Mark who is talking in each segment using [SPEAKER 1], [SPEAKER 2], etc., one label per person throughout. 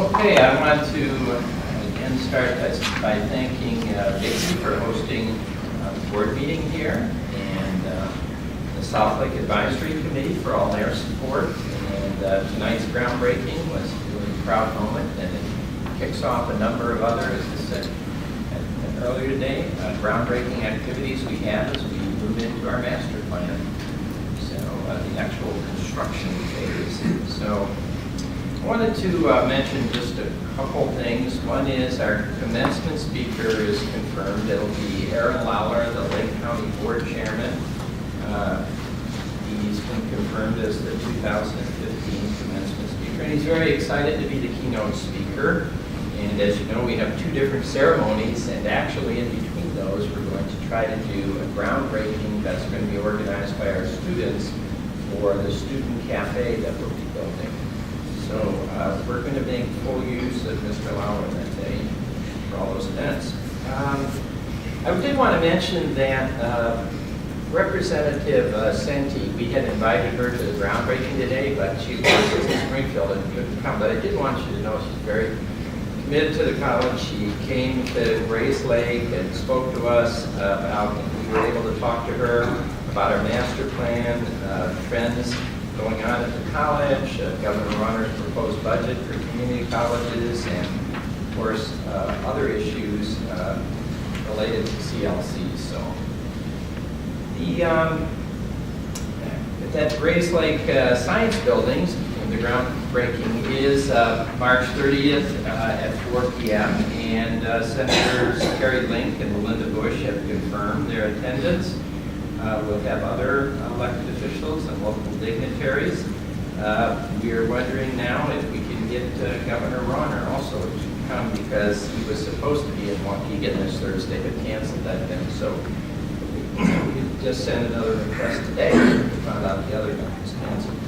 [SPEAKER 1] Okay, I want to again start by thanking Jason for hosting the board meeting here, and the South Lake Advisory Committee for all their support. And tonight's groundbreaking was really a proud moment, and it kicks off a number of other, as I said earlier today, groundbreaking activities we have as we move into our master plan. So the actual construction phase. So I wanted to mention just a couple things. One is our commencement speaker is confirmed. It'll be Aaron Lawler, the Lake County Board Chairman. He's been confirmed as the 2015 commencement speaker, and he's very excited to be the keynote speaker. And as you know, we have two different ceremonies, and actually in between those, we're going to try to do a groundbreaking that's going to be organized by our students for the student cafe that we'll be building. So we're going to make full use of Mr. Lauer that day for all those events. I did want to mention that Representative Senti, we had invited her to the groundbreaking today, but she was in Springfield and couldn't come. But I did want you to know she's very committed to the college. She came to Grace Lake and spoke to us about, we were able to talk to her about our master plan, trends going on at the college, Governor Runner's proposed budget for community colleges, and of course other issues related to CLC. So that Grace Lake Science Buildings, the groundbreaking is March 30th at 4 p.m. and Senators Carrie Link and Melinda Bush have confirmed their attendance. We'll have other elected officials and local dignitaries. We are wondering now if we can get Governor Ronner also to come, because he was supposed to be in Waukegan this Thursday but canceled that thing. So we just sent another request today. We found out the other one was canceled.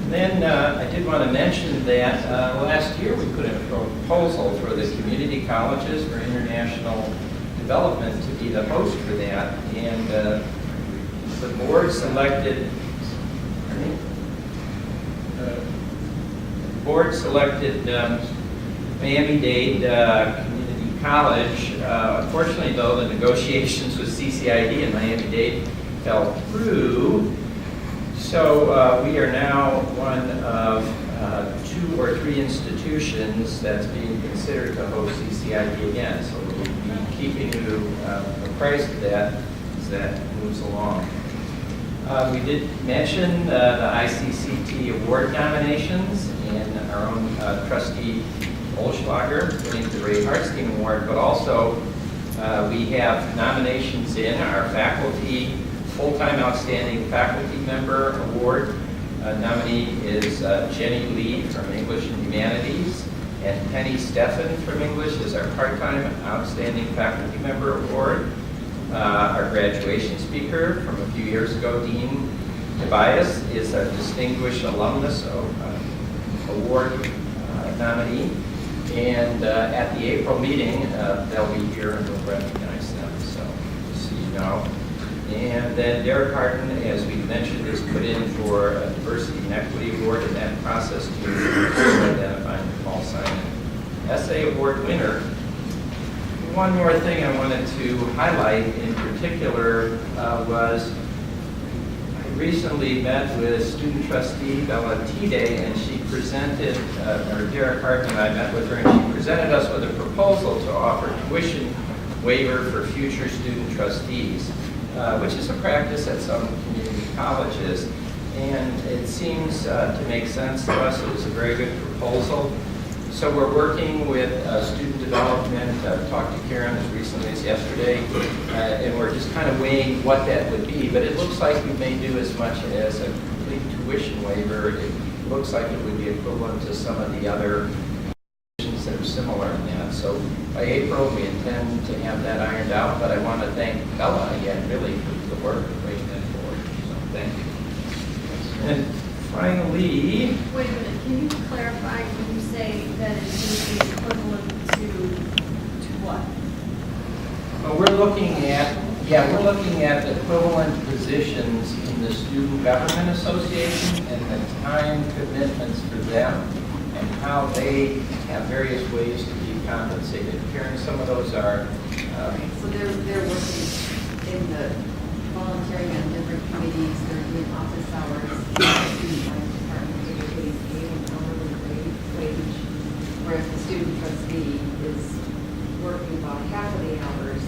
[SPEAKER 1] And then I did want to mention that last year we put in a proposal for the community colleges for international development to be the host for that, and the board selected Miami-Dade Community College. Unfortunately, though, the negotiations with CCID and Miami-Dade fell through, so we are now one of 2 or 3 institutions that's being considered to host CCID again. So we'll be keeping you apprised of that as that moves along. We did mention the ICCT award nominations, and our own trustee Olschlager winning the Ray Hartstein Award, but also we have nominations in our faculty full-time outstanding faculty member award. Nominee is Jenny Lee from English and Humanities, and Penny Steffen from English is our part-time outstanding faculty member award. Our graduation speaker from a few years ago, Dean Tobias, is a distinguished alumnus award nominee. And at the April meeting, they'll be here and we'll recognize them, so you know. And then Derek Harden, as we mentioned, is put in for a Diversity and Equity Award, and that process to identifying the Paul Simon Essay Award winner. One more thing I wanted to highlight in particular was I recently met with student trustee Bella Tide, and she presented, or Derek Harden and I met with her, and she presented us with a proposal to offer tuition waiver for future student trustees, which is a practice at some community colleges. And it seems to make sense to us. It was a very good proposal. So we're working with student development. I've talked to Karen as recently as yesterday, and we're just kind of weighing what that would be. But it looks like we may do as much as a complete tuition waiver. It looks like it would be equivalent to some of the other tuitions that are similar in that. So by April, we intend to have that ironed out. But I want to thank Bella again, really, for the work of bringing that forward. So thank you. And finally,
[SPEAKER 2] wait a minute, can you clarify when you say that it's going to be equivalent to what?
[SPEAKER 1] we're looking at equivalent positions in the Student Government Association and the time commitments for them. and how they have various ways to be compensated. Karen, some of those are,
[SPEAKER 3] So they're working in the volunteering on different committees, they're doing office hours, student life department, they're getting paid an hourly wage, whereas the student trustee is working about half of the hours,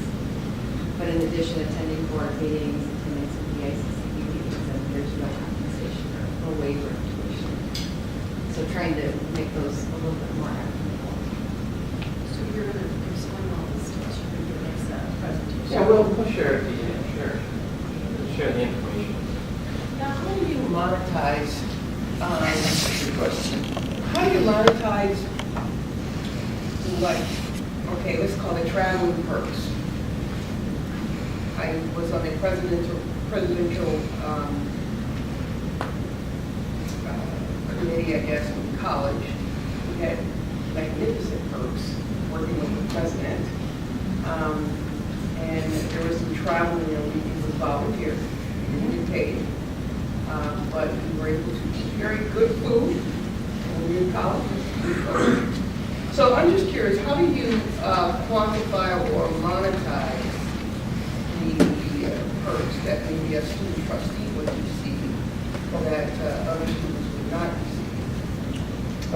[SPEAKER 3] but in addition attending board meetings, attending some of the ICCB meetings, and there's no compensation or no waiver of tuition. So trying to make those a little bit more equitable.
[SPEAKER 2] So you're going to explain all this to us, you're going to give us that presentation.
[SPEAKER 1] yeah, we'll share share the information.
[SPEAKER 4] Now, how do you monetize,
[SPEAKER 1] Good question.
[SPEAKER 4] how do you monetize, like, okay, let's call it traveling perks? I was on a presidential committee, I guess, in college. We had magnificent perks working with the president. And there was some travel, you know, we was volunteer, we didn't get paid. But we were able to eat very good food when we were in college. So I'm just curious, how do you quantify or monetize the perks that maybe a student trustee would receive that other students would not receive?
[SPEAKER 1] I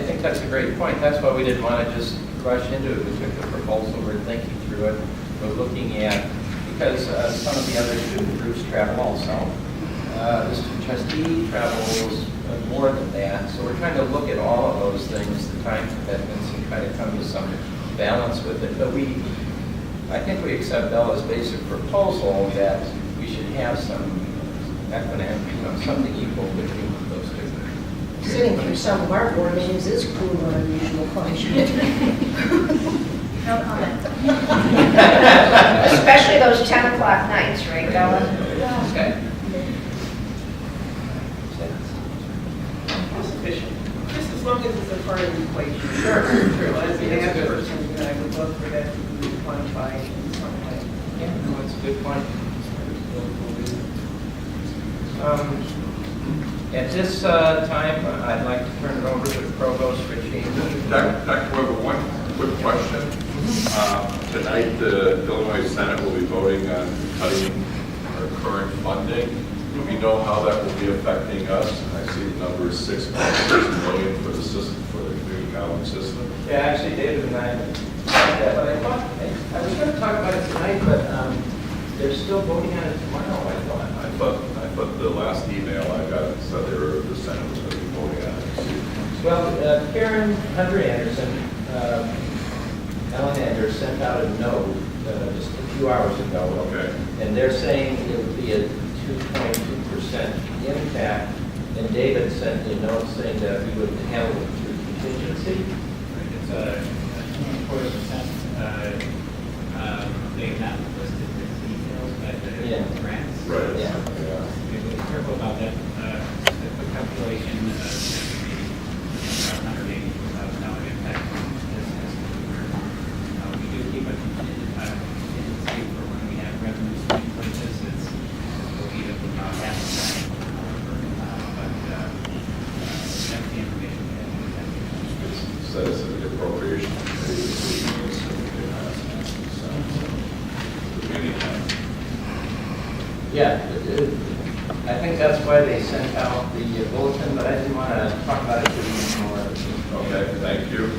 [SPEAKER 1] think that's a great point. That's why we didn't want to just rush into it. We took the proposal, we're thinking through it, we're looking at, because some of the other student groups travel also. The student trustee travels more than that, so we're trying to look at all of those things, the time commitments, and try to come to some balance with it. But I think we accept Bella's basic proposal that we should have some equanimity, something equal between those two.
[SPEAKER 5] Sitting through some of our board meetings is cruel and unusual punishment.
[SPEAKER 2] No comment.
[SPEAKER 5] Especially those 10 o'clock nights, right, Bella?
[SPEAKER 1] Okay.
[SPEAKER 4] Sufficient. Just as long as it's a part of the equation.
[SPEAKER 1] Sure.
[SPEAKER 4] Well, as an
[SPEAKER 1] That's
[SPEAKER 4] average
[SPEAKER 1] good.
[SPEAKER 4] person, I would love for that to be quantified in some way.
[SPEAKER 1] Yeah, no, that's a good point. At this time, I'd like to turn it over to the provost for changes.
[SPEAKER 6] Dr. Weber, one quick question. Tonight, the Illinois Senate will be voting on cutting our current funding. Do we know how that will be affecting us? I see the number is $6.6 million for the system, for the community college system.
[SPEAKER 1] Yeah, actually, David and I had that, but I was going to talk about it tonight, but they're still voting on it tomorrow, I thought.
[SPEAKER 6] I thought the last email I got said the Senate was going to be voting on it.
[SPEAKER 1] Well, Karen Hunter Anderson, Ellen Anders sent out a note just a few hours ago.
[SPEAKER 6] Okay.
[SPEAKER 1] And they're saying it would be a 2.2% impact. And David sent me a note saying that we would handle it through contingency.
[SPEAKER 7] It's a 2.25%. They've not listed the details, but
[SPEAKER 1] Yeah.
[SPEAKER 7] the grants.
[SPEAKER 6] Right.
[SPEAKER 1] Yeah.
[SPEAKER 7] Be careful about that. Just a quick calculation, $180,000 impact on business. We do keep a contingency for when we have revenue streams like this. It's believe it about half of that. But that's the information we have.
[SPEAKER 6] It says in the appropriation.
[SPEAKER 1] Yeah, I think that's why they sent out the bulletin, but I didn't want to talk about it too much more.
[SPEAKER 6] Okay, thank you.